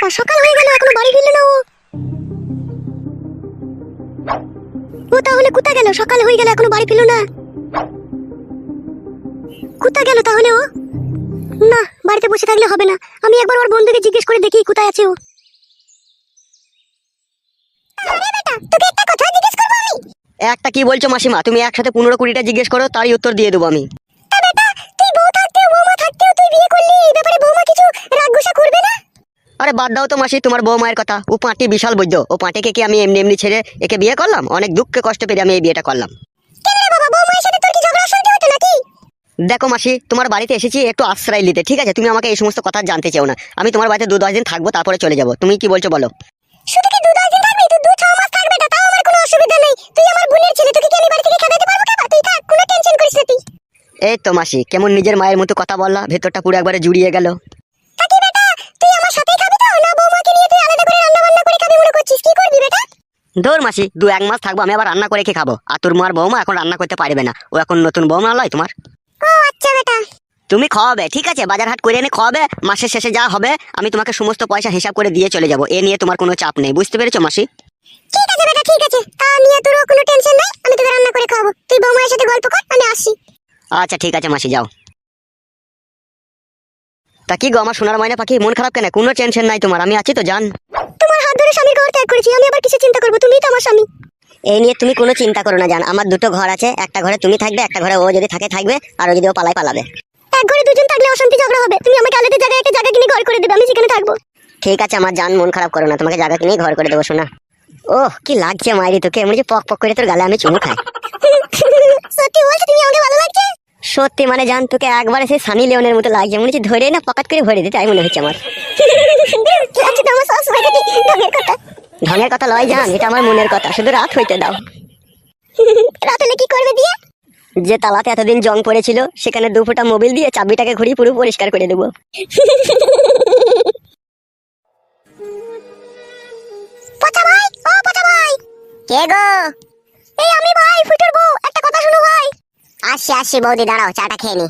বাবা, সকাল হয়ে গেল এখনো বাড়ি ফিরলো না ও। ও তাহলে কোথা গেল? সকাল হয়ে গেল এখনো বাড়ি ফিরলো না, কোথা গেল তাহলে ও? না, বাড়িতে বসে থাকলে হবে না, আমি একবার ওর বন্ধুকে জিজ্ঞেস করে দেখি কোথায় আছে ও। তোকে একটা কথা জিজ্ঞেস করব আমি। একটা কি বলছো মাসিমা? তুমি একসাথে 15-20টা জিজ্ঞেস করো, তারই উত্তর দিয়ে দেবো আমি। তা বেটা, তুই বউ থাকতেও বৌমা থাকতেও তুই বিয়ে করলি, এই ব্যাপারে বৌমা কিছু রাগ গুসা করবে না? আরে বাদ দাও তো মাসি তোমার বউ মায়ের কথা। ও পাঁটি বিশাল বৈদ্য, ও পাঁটিকে কি আমি এমনি এমনি ছেড়ে একে বিয়ে করলাম? অনেক দুঃখে কষ্ট পেরে আমি এই বিয়েটা করলাম। কেন রে বাবা, বৌমায়ের সাথে তোর কি ঝগড়া অশান্তি হতো নাকি? দেখো মাসি, তোমার বাড়িতে এসেছি একটু আশ্রয় নিতে, ঠিক আছে? তুমি আমাকে এই সমস্ত কথা জানতে চাও না। আমি তোমার বাড়িতে 2-10 দিন থাকবো, তারপরে চলে যাবো। তুমি কি বলছো বলো? শুধু কি 2-10 দিন থাকবি? তুই 2-6 মাস থাকবে, তাও আমার কোনো অসুবিধা নেই। তুই আমার বোনের ছেলে, তোকে কি আমি বাড়ি থেকে খেদাতে পারবো? কেবা তুই থাক, কোনো টেনশন করিস না তুই। এই তো মাসি, কেমন নিজের মায়ের মতো কথা বললা, ভেতরটা পুরো একবারে জুড়িয়ে গেল। কাকি বেটা, তুই আমার সাথেই খাবি তো, না বৌমাকে নিয়ে তুই আলাদা করে রান্না বান্না করে খাবি মনে করছিস? কি করবি বেটা? ধর মাসি, 2-1 মাস থাকবো, আমি আবার রান্না করে খেয়ে খাবো। আর তোর মার বৌমা এখন রান্না করতে পারবে না, ও এখন নতুন বৌমা লয় তোমার। ও আচ্ছা বেটা। তুমি খাওয়াবে, ঠিক আছে? বাজার হাট করে এনে খাওয়াবে, মাসের শেষে যা হবে আমি তোমাকে সমস্ত পয়সা হিসাব করে দিয়ে চলে যাবো। এ নিয়ে তোমার কোনো চাপ নেই, বুঝতে পেরেছো মাসি? ঠিক আছে বেটা, ঠিক আছে, তা নিয়ে তোর কোনো টেনশন নাই, আমি তোকে রান্না করে খাওয়াবো। তুই বৌমায়ের সাথে গল্প কর, আমি আসছি। আচ্ছা ঠিক আছে মাসি, যাও। তা কি গো আমার সোনার ময়না পাখি, মন খারাপ কেন? কোনো টেনশন নাই তোমার, আমি আছি তো জান। তোমার হাত ধরে স্বামীর ঘর ত্যাগ করেছি, আমি আবার কিসে চিন্তা করবো? তুমিই তো আমার স্বামী। এই নিয়ে তুমি কোনো চিন্তা করো না জান, আমার 2টো ঘর আছে, একটা ঘরে তুমি থাকবে, একটা ঘরে ও যদি থাকে থাকবে, আর ও যদি ও পালায় পালাবে। এক ঘরে দুজন থাকলে অশান্তি ঝগড়া হবে, তুমি আমাকে আলাদা জায়গায় একটা জায়গা কিনে ঘর করে দেবে, আমি সেখানে থাকবো। ঠিক আছে আমার জান, মন খারাপ করো না, তোমাকে জায়গা কিনেই ঘর করে দেবো শোনা। ওহ কি লাগছে মাইরি তোকে, এমনি যে পক পক করে তোর গালে আমি চুমু খাই। সত্যি বলছো, তুমি আমাকে ভালো লাগছে? সত্যি মানে জান, তোকে একবারে সেই সানি লিওনের মতো লাগছে, মনে হচ্ছে ধরে না পকাত করে ভরে দিতে, তাই মনে হচ্ছে আমার। লাগছে তো আমার সবসময় খালি ঢঙের কথা। ঢঙের কথা লয় জান, এটা আমার মনের কথা, শুধু রাত হইতে দাও। রাত হলে কি করবে দিয়ে? যে তালাতে এতদিন জং পড়েছিল সেখানে 2 ফোঁটা মোবিল দিয়ে চাবিটাকে ঘুরিয়ে পুরো পরিষ্কার করে দেবো। পচা ভাই, ও পচা ভাই। কে গো? এই আমি ভাই, ফুটোর বউ, একটা কথা শুনো ভাই। আসছি আসছি বৌদি, দাঁড়াও চাটা খেয়ে নি।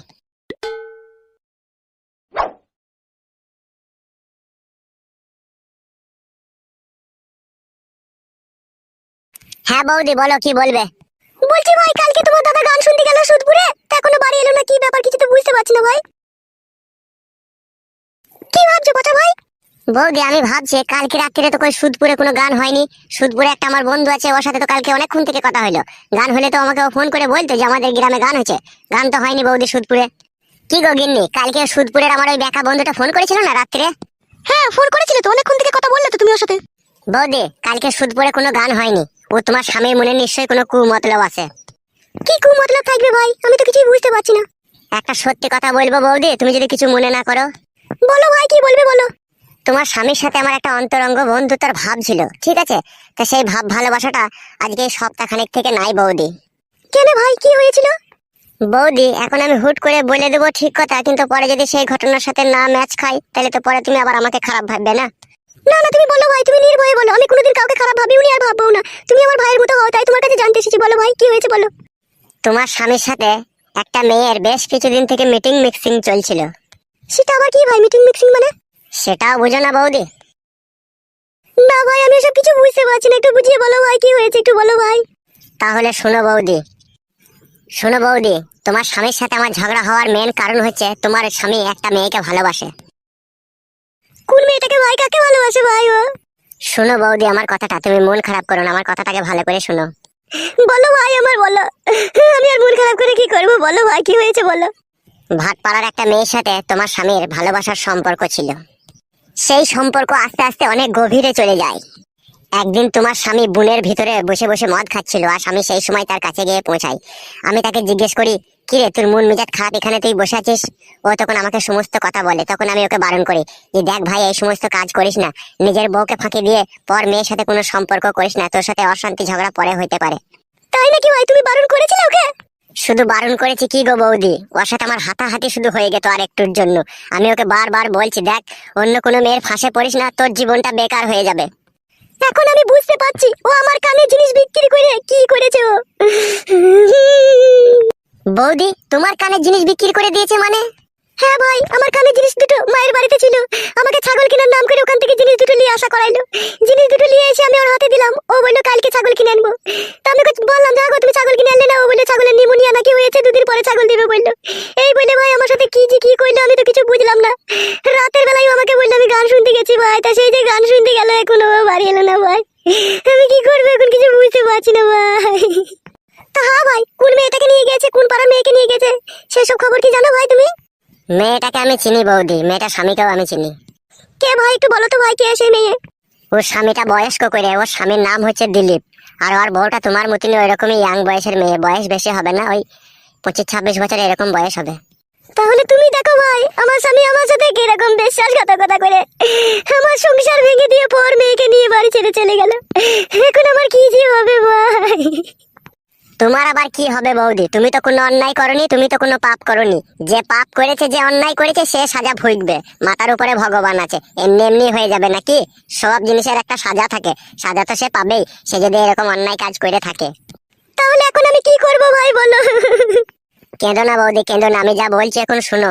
হ্যাঁ বৌদি বলো, কি বলবে? বলছি ভাই, কালকে তোমার দাদা গান শুনতে গেল সুদপুরে, তা এখনো বাড়ি এলো না, কি ব্যাপার কিছু তো বুঝতে পারছি না ভাই। কি ভাবছো পচা ভাই? বৌদি আমি ভাবছি কালকে রাত্রিরে তো কই সুদপুরে কোনো গান হয়নি। সুদপুরে একটা আমার বন্ধু আছে, ওর সাথে তো কালকে অনেকক্ষণ থেকে কথা হলো। গান হলে তো আমাকে ও ফোন করে বলতো যে আমাদের গ্রামে গান হচ্ছে। গান তো হয়নি বৌদি সুদপুরে। কি গো গিন্নি, কালকে সুদপুরের আমার ওই বেকা বন্ধুটা ফোন করেছিল না রাত্রে? হ্যাঁ ফোন করেছিলে তো, অনেকক্ষণ থেকে কথা বললে তো তুমি ওর সাথে। বৌদি কালকে সুদপুরে কোনো গান হয়নি, ও তোমার স্বামীর মনে নিশ্চয়ই কোনো কুমতলব আছে। কি কুমতলব থাকবে ভাই, আমি তো কিছুই বুঝতে পারছি না। একটা সত্যি কথা বলবো বৌদি, তুমি যদি কিছু মনে না করো। বলো ভাই, কি বলবে বলো। তোমার স্বামীর সাথে আমার একটা অন্তরঙ্গ বন্ধুত্বের ভাব ছিল, ঠিক আছে? তা সেই ভাব ভালোবাসাটা আজকে সপ্তাহখানেক থেকে নাই বৌদি। কেন ভাই, কি হয়েছিল? বৌদি এখন আমি হুট করে বলে দেবো ঠিক কথা, কিন্তু পরে যদি সেই ঘটনার সাথে না ম্যাচ খাই তাহলে তো পরে তুমি আবার আমাকে খারাপ ভাববে না? না না, তুমি বলো ভাই, তুমি নির্ভয়ে বলো, আমি কোনোদিন কাউকে খারাপ ভাবিওনি আর ভাববো না। তুমি আমার ভাইয়ের মতো হও, তাই তোমার কাছে জানতে এসেছি। বলো ভাই, কি হয়েছে বলো। তোমার স্বামীর সাথে একটা মেয়ের বেশ কিছুদিন থেকে মিটিং মিক্সিং চলছিল। সেটা আবার কি ভাই, মিটিং মিক্সিং মানে? সেটাও বুঝো না বৌদি? না ভাই, আমি এসব কিছু বুঝতে পারছি না, একটু বুঝিয়ে বলো ভাই, কি হয়েছে একটু বলো ভাই। তাহলে শোনো বৌদি, শোনো বৌদি, তোমার স্বামীর সাথে আমার ঝগড়া হওয়ার মেন কারণ হচ্ছে তোমার স্বামী একটা মেয়েকে ভালোবাসে। কোন মেয়েটাকে ভাই, কাকে ভালোবাসে ভাই ও? শোনো বৌদি আমার কথাটা, তুমি মন খারাপ করো না, আমার কথাটাকে ভালো করে শোনো। বলো ভাই, আমার বলো, আমি আর মন খারাপ করে কি করবো? বলো ভাই, কি হয়েছে বলো। ভাটপাড়ার একটা মেয়ের সাথে তোমার স্বামীর ভালোবাসার সম্পর্ক ছিল। সেই সম্পর্ক আস্তে আস্তে অনেক গভীরে চলে যায়। একদিন তোমার স্বামী বুনের ভিতরে বসে বসে মদ খাচ্ছিল, আর আমি সেই সময় তার কাছে গিয়ে পৌঁছাই। আমি তাকে জিজ্ঞেস করি, কি রে তোর মন মেজাজ খারাপ, এখানে তুই বসে আছিস? ও তখন আমাকে সমস্ত কথা বলে। তখন আমি ওকে বারণ করি যে দেখ ভাই, এই সমস্ত কাজ করিস না, নিজের বউকে ফাঁকি দিয়ে পর মেয়ের সাথে কোনো সম্পর্ক করিস না, তোর সাথে অশান্তি ঝগড়া পরে হইতে পারে। তাই নাকি ভাই, তুমি বারণ করেছিলে ওকে? শুধু বারণ করেছি কি গো বৌদি, ওর সাথে আমার হাতাহাতি শুধু হয়ে গেত আর একটুর জন্য। আমি ওকে বারবার বলছি, দেখ অন্য কোনো মেয়ের ফাঁসে পড়িস না, তোর জীবনটা বেকার হয়ে যাবে। এখন আমি বুঝতে পারছি ও আমার কানে জিনিস বিক্রি করে কি করেছে ও। বৌদি তোমার কানে জিনিস বিক্রি করে দিয়েছে মানে? হ্যাঁ ভাই, আমার কানে জিনিস দুটো মায়ের বাড়িতে ছিল, আমাকে ছাগল কেনার নাম করে ওখান থেকে জিনিস জিনিস দুটো নিয়ে আশা করাইলো। জিনিস দুটো নিয়ে এসে আমি ওর হাতে দিলাম। ও বললো কালকে ছাগল কিনে আনবো। তা আমি ওকে বললাম যাগো তুমি ছাগল কিনে আনলে না। ও বললো ছাগলের নিউমোনিয়া নাকি হয়েছে, 2 দিন পরে ছাগল দিবে বললো। এই বলে ভাই আমার সাথে কি যে কি করলো আমি তো কিছু বুঝলাম না। রাতের বেলায় ও আমাকে বললো আমি গান শুনতে গেছি ভাই। তা সেই যে গান শুনতে গেল এখনো বাড়ি এলো না ভাই। আমি কি করবো এখন কিছু বুঝতে পারছি না ভাই। তা হ্যাঁ ভাই, কোন মেয়েটাকে নিয়ে গেছে, কোন পাড়ার মেয়েকে নিয়ে গেছে, সেসব খবর কি জানো ভাই তুমি? মেয়েটাকে আমি চিনি বৌদি, মেয়েটার স্বামীকেও আমি চিনি। কে ভাই একটু বলো তো ভাই, কে সেই মেয়ে? ওর স্বামীটা বয়স্ক করে, ওর স্বামীর নাম হচ্ছে দিলীপ। আর ওর বউটা তোমার মতনই ওইরকমই ইয়াং বয়সের মেয়ে, বয়স বেশি হবে না, ওই 25-26 বছর এরকম বয়স হবে। তাহলে তুমি দেখো ভাই, আমার স্বামী আমার সাথে কিরকম বিশ্বাসঘাতকতা করে আমার সংসার ভেঙে দিয়ে পর মেয়েকে নিয়ে বাড়ি ছেড়ে চলে গেল। এখন আমার কি যে হবে ভাই? তোমার আবার কি হবে বৌদি? তুমি তো কোনো অন্যায় করনি, তুমি তো কোনো পাপ করনি। যে পাপ করেছে, যে অন্যায় করেছে, সে সাজা ভুগবে। মাথার উপরে ভগবান আছে, এমনি এমনি হয়ে যাবে নাকি? সব জিনিসের একটা সাজা থাকে, সাজা তো সে পাবেই, সে যদি এরকম অন্যায় কাজ করে থাকে। তাহলে এখন আমি কি করব ভাই বলো? কেঁদো না বৌদি, কেঁদো না। আমি যা বলছি এখন শুনো।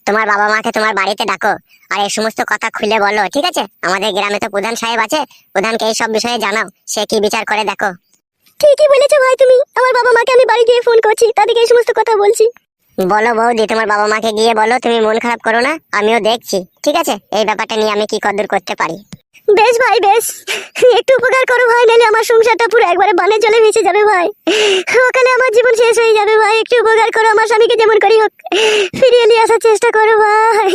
তোমার বাবা মাকে তোমার বাড়িতে ডাকো, আর এই সমস্ত কথা খুলে বলো, ঠিক আছে? আমাদের গ্রামে তো প্রধান সাহেব আছে, প্রধানকে এই সব বিষয়ে জানাও, সে কি বিচার করে দেখো। ঠিকই বলেছো ভাই তুমি। আমার বাবা মাকে আমি বাড়ি গিয়ে ফোন করছি, তাদেরকে এই সমস্ত কথা বলছি। বলো বৌদি, তোমার বাবা মাকে গিয়ে বলো, তুমি মন খারাপ করো না, আমিও দেখছি, ঠিক আছে? এই ব্যাপারটা নিয়ে আমি কি কদর করতে পারি। বেশ ভাই বেশ, একটু উপকার করো ভাই, নাহলে আমার সংসারটা পুরো একবারে বানের জলে ভেসে যাবে ভাই। ওখানে আমার জীবন শেষ হয়ে যাবে ভাই। একটু উপকার করো, আমার স্বামীকে যেমন করি হোক ফিরিয়ে নিয়ে আসার চেষ্টা করো ভাই।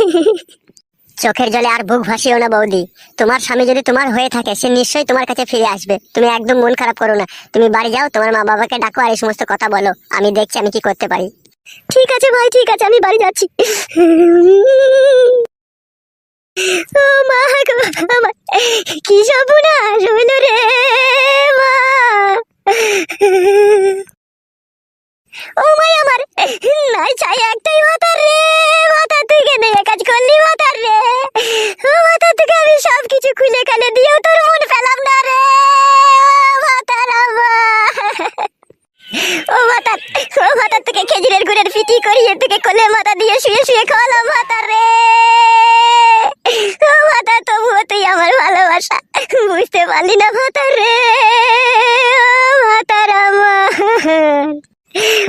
চোখের জলে আর বুক ভাসিও না বৌদি। তোমার স্বামী যদি তোমার হয়ে থাকে, সে নিশ্চয়ই তোমার কাছে ফিরে আসবে। তুমি একদম মন খারাপ করো না, তুমি বাড়ি যাও, তোমার মা বাবাকে ডাকো, আর এই সমস্ত কথা বলো। আমি দেখছি আমি কি করতে পারি। ঠিক আছে ভাই, ঠিক আছে, আমি বাড়ি যাচ্ছি। ও মা গো, আমার কি সর্বনাশ হইল রে মা। ও মাই আমার নাই চাই একটাই ভাতার রে। ভাতা তুই কেন এ কাজ করলি ভাতার রে? ও ভাতা তোকে আমি সব কিছু খুলে খালে দিয়েও তোর মন ফেলাম না রে। ও ভাতার ও ভাতার, ও ভাতার তোকে খেজুরের গুড়ের পিঠি করিয়ে তোকে কোলে মাথা দিয়ে শুয়ে শুয়ে খাওয়ালাম ভাতার রে। ও ভাতার তবুও তুই আমার ভালোবাসা বুঝতে পারলি না ভাতার রে। ও ভাতার আমার,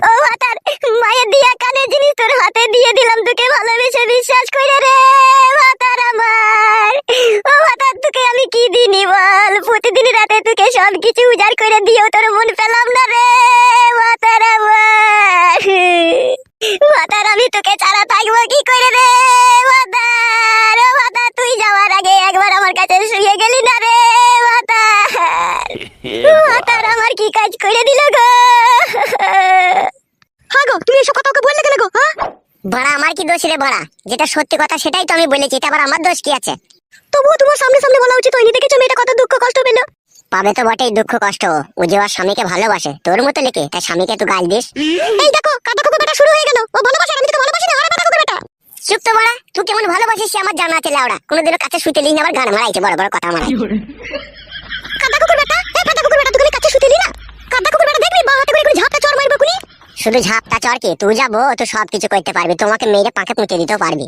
ও ভাতার মায়ের দিয়া কানের জিনিস তোর হাতে দিয়ে দিলাম তোকে ভালোবেসে বিশ্বাস করে রে ভাতার আমার। ও ভাতার তোকে আমি কি দিনি বল? প্রতিদিন রাতে তোকে সব কিছু উজাড় করে দিয়েও তোর মন পেলাম না রে ভাতার আমার। ভাতার আমি তোকে ছাড়া থাকবো কি করে রে ভাতার? ও ভাতার তুই যাওয়ার আগে একবার আমার কাছে শুয়ে গেলি না রে ভাতার। ভাতার আমার কি কাজ করে দিল গো? হ্যাঁ গো, তুমি এসব কথা ওকে বললে কেন গো? হ্যাঁ বড়া, আমার কি দোষ রে বড়া? যেটা সত্যি কথা সেটাই তো আমি বলেছি, এটা আবার আমার দোষ কি আছে? তবুও তোমার সামনে সামনে বলা উচিত হয়নি। দেখেছো মেয়েটা কত দুঃখ কষ্ট পেলো? পাবে তো বটেই দুঃখ কষ্ট, ও যে ওর স্বামীকে ভালোবাসে তোর মতো লেকে, তাই স্বামীকে তো গাল দিস। এই দেখো কাদা কুকুর বেটা শুরু হয়ে গেল। ও ভালোবাসে, আমি তো ভালোবাসি না। আরে কাদা কুকুর বেটা চুপ তো বড়া, তুই কেমন ভালোবাসিস সে আমার জানা আছে লাউড়া। কোনোদিনও কাছে শুতে লিস না, আবার গান মারাইছে বড় বড় কথা মারাই। কাদা কুকুর বেটা, এই কাদা কুকুর বেটা তুই কাছে শুতেলি না? কাদা কুকুর বেটা দেখবি বা হাতে করে করে ঝাপটা চড় মারবে কুনি। শুধু ঝাপটা চর কি, তুই যাবো তুই সব কিছু করতে পারবি, তোমাকে মেরে পাকে পুঁতে দিতেও পারবি।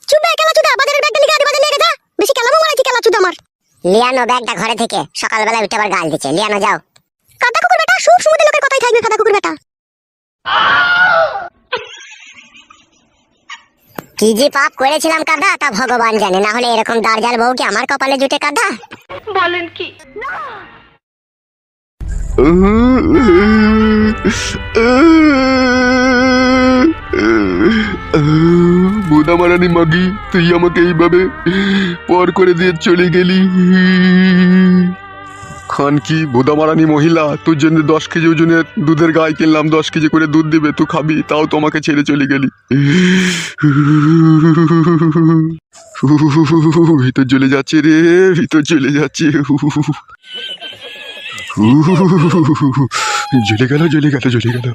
চুপ বে কেলা চুদা, বাজারের ব্যাগটা লিখে আদি বাজার নিয়ে যা। বেশি কেলামো মারাইছি কেলা চুদা আমার। লিয়ানো ব্যাগটা ঘরে থেকে, সকালবেলা উঠে আবার গাল দিচ্ছে। লিয়ানো যাও। কাদা কুকুর বেটা সব সময় লোকের কথাই থাকবে কাদা কুকুর বেটা। কি যে পাপ করেছিলাম কাদা, তা ভগবান জানে। না হলে এরকম দার্জাল বউ কি আমার কপালে জুটে কাদা? বলেন কি? বোদামারানি মাগি, তুই আমাকে এইভাবে পর করে দিয়ে চলে গেলি। খান কি বোদামারানি মহিলা, তোর জন্য 10 কেজি ওজনের দুধের গাই কিনলাম, 10 কেজি করে দুধ দিবে, তুই খাবি, তাও তোমাকে ছেড়ে চলে গেলি। ভিতর চলে যাচ্ছে রে, ভিতর চলে যাচ্ছে। জ্বলে গেল জ্বলে গেল জ্বলে গেল।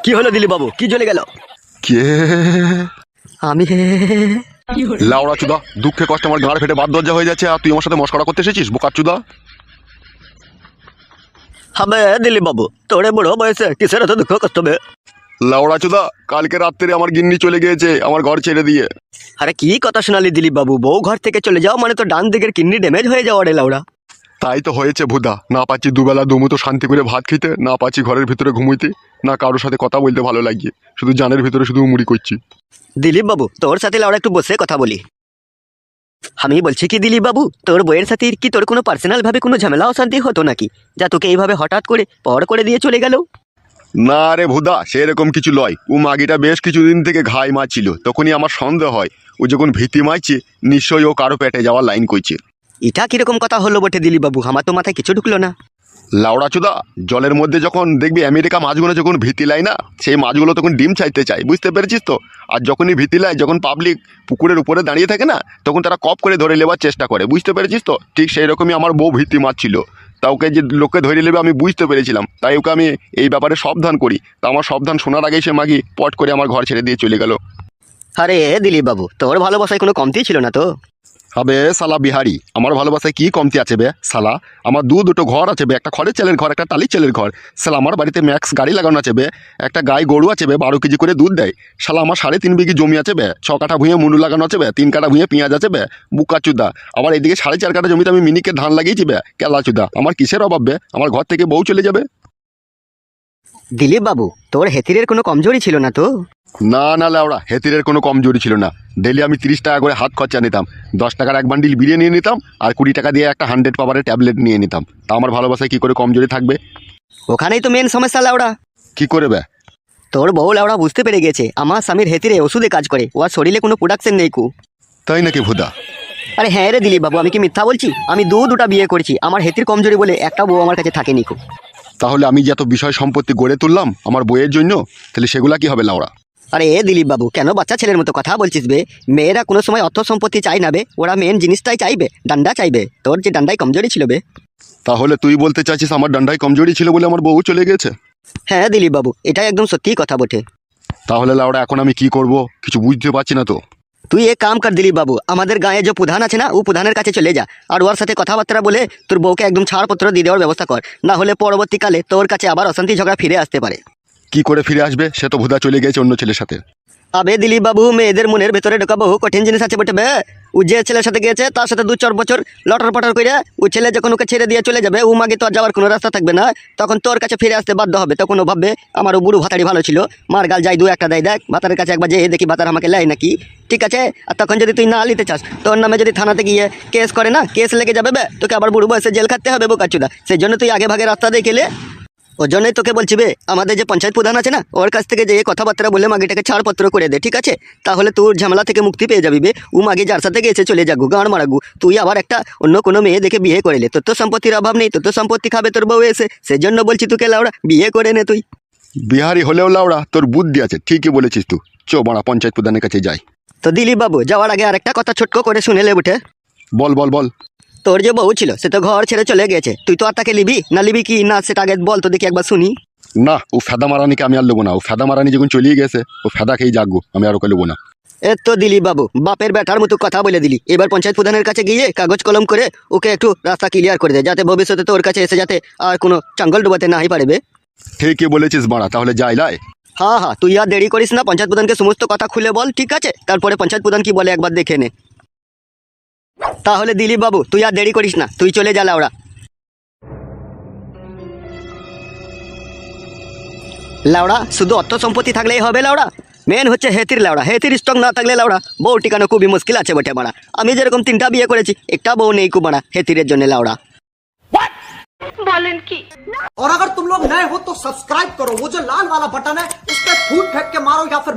কি হলো দিলীপ বাবু, কি জ্বলে গেল? কে? আমি লাউড়া চুদা, দুঃখে কষ্টে আমার গাঁড় ফেটে বাদ দরজা হয়ে যাচ্ছে, আর তুই আমার সাথে মস্করা করতে এসেছিস বোকার চুদা। হবে দিলীপ বাবু, তোরে বড় বয়সে কিসের এত দুঃখ কষ্ট হবে? লাউড়া চোদা, কালকে রাত্রে আমার গিন্নি চলে গিয়েছে আমার ঘর ছেড়ে দিয়ে। আরে কি কথা শোনালি দিলীপ বাবু, বউ ঘর থেকে চলে যাও মানে তো ডান দিকের কিডনি ড্যামেজ হয়ে যাওয়া রে লাউড়া। তাই তো হয়েছে ভুদা, না পাচ্ছি দুবেলা দুমুতো শান্তি করে ভাত খেতে, না পাচ্ছি ঘরের ভিতরে ঘুমুইতে, না কারোর সাথে কথা বলতে ভালো লাগে, শুধু জানের ভিতরে শুধু মুড়ি করছি। দিলীপ বাবু তোর সাথে লাউড়া একটু বসে কথা বলি। আমি বলছি কি দিলীপ বাবু, তোর বইয়ের সাথে কি তোর কোনো পার্সোনাল ভাবে কোনো ঝামেলা অশান্তি হতো নাকি, যা তোকে এইভাবে হঠাৎ করে পর করে দিয়ে চলে গেল? না রে ভুদা, সেরকম কিছু লয়। ও মাগিটা বেশ কিছুদিন থেকে ঘাই মারছিল, তখনই আমার সন্দেহ হয় ও যখন ভীতি মারছে নিশ্চয়ই ও কারো পেটে যাওয়ার লাইন করছে। এটা কিরকম কথা হলো বটে দিলীপ বাবু, আমার তো মাথায় কিছু ঢুকলো না। লাউড়া চোদা, জলের মধ্যে যখন দেখবি আমেরিকা মাছগুলো যখন ভীতি লাই না, সেই মাছগুলো তখন ডিম চাইতে চায়, বুঝতে পেরেছিস তো? আর যখনই ভীতি লাই, যখন পাবলিক পুকুরের উপরে দাঁড়িয়ে থাকে না, তখন তারা কপ করে ধরে নেবার চেষ্টা করে, বুঝতে পেরেছিস তো? ঠিক সেই রকমই আমার বউ ভীতি মারছিল, তা ওকে যে লোককে ধরে নেবে আমি বুঝতে পেরেছিলাম, তাই ওকে আমি এই ব্যাপারে সাবধান করি। তা আমার সাবধান শোনার আগেই সে মাগি পট করে আমার ঘর ছেড়ে দিয়ে চলে গেল। আরে দিলীপ বাবু, তোর ভালোবাসায় কোনো কমতি ছিল না তো? হবে শালা বিহারি, আমার ভালোবাসায় কি কমতি আছে বে শালা? আমার দুটো ঘর আছে বে, একটা খড়ের চালের ঘর, একটা টালির চালের ঘর। শালা আমার বাড়িতে ম্যাক্স গাড়ি লাগানো আছে বে, একটা গাই গরু আছে বে 12 কেজি করে দুধ দেয়। শালা আমার 3.5 বিঘি জমি আছে বে, 6 কাঠা ভুঁয়ে মুনু লাগানো আছে বে, 3 কাঠা ভুঁয়ে পেঁয়াজ আছে বে, বুকা চুদা। আবার এদিকে 4.5 কাঠা জমিতে আমি মিনিকে ধান লাগিয়েছি বে, কেলা চুদা। আমার কিসের অভাব বে? আমার ঘর থেকে বউ চলে যাবে। দিলীপ বাবু তোর হেতিরের কোনো কমজোরি ছিল না তো? না না লাউড়া, হেতিরের কোনো কমজোরি ছিল না। ডেলি আমি 30 টাকা করে হাত খরচা নিতাম, 10 টাকার এক বান্ডিল বিরিয়ানি নিয়ে নিতাম, আর 20 টাকা দিয়ে একটা 100 পাওয়ারের ট্যাবলেট নিয়ে নিতাম। তা আমার ভালোবাসায় কি করে কমজোরি থাকবে? ওখানেই তো মেন সমস্যা লাউড়া। কি করে বে? তোর বউ লাউড়া বুঝতে পেরে গেছে আমার স্বামীর হেতিরে ওষুধে কাজ করে, ওর শরীরে কোনো প্রোডাকশন নেই কু। তাই নাকি ভুদা? আরে হ্যাঁ রে দিলীপ বাবু, আমি কি মিথ্যা বলছি? আমি দুটা বিয়ে করেছি, আমার হেতির কমজোরি বলে একটা বউ আমার কাছে থাকেনি কু। তাহলে আমি যত বিষয় সম্পত্তি গড়ে তুললাম আমার বইয়ের জন্য, তাহলে সেগুলা কি হবে লাউড়া? আরে দিলীপ বাবু কেন বাচ্চা ছেলের মতো কথা বলছিস বে? মেয়েরা কোনো সময় অর্থ সম্পত্তি চাই না বে, ওরা মেন জিনিসটাই চাইবে, ডান্ডা চাইবে। তোর যে ডান্ডায় কমজোরি ছিল বে। তাহলে তুই বলতে চাইছিস আমার ডান্ডায় কমজোরি ছিল বলে আমার বউ চলে গেছে? হ্যাঁ দিলীপ বাবু, এটাই একদম সত্যি কথা বটে। তাহলে লাউড়া এখন আমি কি করব কিছু বুঝতে পারছি না তো। তুই এক কাম কর দিলীপ বাবু, আমাদের গায়ে যে প্রধান আছে না, ও প্রধানের কাছে চলে যা, আর ওর সাথে কথাবার্তা বলে তোর বউকে একদম ছাড়পত্র দিয়ে দেওয়ার ব্যবস্থা কর, না হলে পরবর্তীকালে তোর কাছে আবার অশান্তি ঝগড়া ফিরে আসতে পারে। কি করে ফিরে আসবে? সে তো ভুদা চলে গেছে অন্য ছেলের সাথে। আবে দিলীপ বাবু, মেয়েদের মনের ভেতরে ঢোকা বহু কঠিন জিনিস আছে বটে বে। ও যে ছেলের সাথে গিয়েছে তার সাথে 2-4 বছর লটর পটর করে ও ছেলে যখন ওকে ছেড়ে দিয়ে চলে যাবে, ও মাগে তো আর যাওয়ার কোনো রাস্তা থাকবে না, তখন তোর কাছে ফিরে আসতে বাধ্য হবে। তখন ও ভাববে আমার ও বুড়ো ভাতারি ভালো ছিল, মার গাল যাই 2-1টা দেয়, দেখ ভাতারের কাছে একবার যে দেখি ভাতার আমাকে লাই নাকি, ঠিক আছে? আর তখন যদি তুই না নিতে চাস, তোর নামে যদি থানাতে গিয়ে কেস করে না, কেস লেগে যাবে বে, তোকে আবার বুড়ো বয়সে জেল খাটতে হবে বোকাচুদা। সেই জন্য তুই আগে ভাগে রাস্তা দেখেলে। ওর জন্যই তোকে বলছি বে, আমাদের যে পঞ্চায়েত প্রধান আছে না, ওর কাছ থেকে যে কথাবার্তা বলে মাগিটাকে ছাড়পত্র করে দে, ঠিক আছে? তাহলে তোর ঝামেলা থেকে মুক্তি পেয়ে যাবি বে। ও মাগি যার সাথে গেছে চলে যাগু, গাঁড় মারাগু, তুই আবার একটা অন্য কোনো মেয়ে দেখে বিয়ে করেলে, তোর তো সম্পত্তির অভাব নেই, তোর তো সম্পত্তি খাবে তোর বউ এসে। সেজন্য বলছি তোকে লাউড়া বিয়ে করে নে তুই। বিহারি হলেও লাউড়া তোর বুদ্ধি আছে, ঠিকই বলেছিস তুই। চো বাড়া পঞ্চায়েত প্রধানের কাছে যাই। তো দিলীপ বাবু যাওয়ার আগে আরেকটা কথা ছোট্ট করে শুনে লে উঠে। বল বল বল। তোর যে বউ ছিল সে তো ঘর ছেড়ে চলে গেছে, তুই তো আর তাকে লিবি না, লিবি কি না সেটা আগে বল তো দেখি, একবার শুনি। না, ও ফেদা মারানিকে আমি আর নেবো না। ও ফেদা মারানি যখন চলিয়ে গেছে, ও ফেদা খেয়ে জাগবো, আমি আর ওকে নেবো না। এ তো দিলীপ বাবু বাপের বেটার মতো কথা বলে দিলি। এবার পঞ্চায়েত প্রধানের কাছে গিয়ে কাগজ কলম করে ওকে একটু রাস্তা ক্লিয়ার করে দে, যাতে ভবিষ্যতে তোর কাছে এসে যাতে আর কোনো চাঙ্গল ডুবাতে নাই পারবে। ঠিকই বলেছিস বাড়া, তাহলে যাই লাই। হ্যাঁ হ্যাঁ, তুই আর দেরি করিস না, পঞ্চায়েত প্রধানকে সমস্ত কথা খুলে বল, ঠিক আছে? তারপরে পঞ্চায়েত প্রধান কি বলে একবার দেখে নে। তাহলে দিলীপ বাবু তুই আর দেরি করিস না, তুই চলে যা লাউড়া। লাউড়া শুধু অর্থ সম্পত্তি থাকলেই হবে লাউড়া? মেন হচ্ছে হেতির লাউড়া, হেতির স্টক না থাকলে লাউড়া বউ টিকানো খুবই মুশকিল আছে বটে মারা। আমি যেরকম 3টা বিয়ে করেছি, একটা বউ নেই কুমারা হেতিরের জন্য লাউড়া। बोलन की। और अगर तुम लोग नए हो तो सब्सक्राइब करो, वो जो लाल वाला बटन है उस पर फूट फेंक के मारो या फिर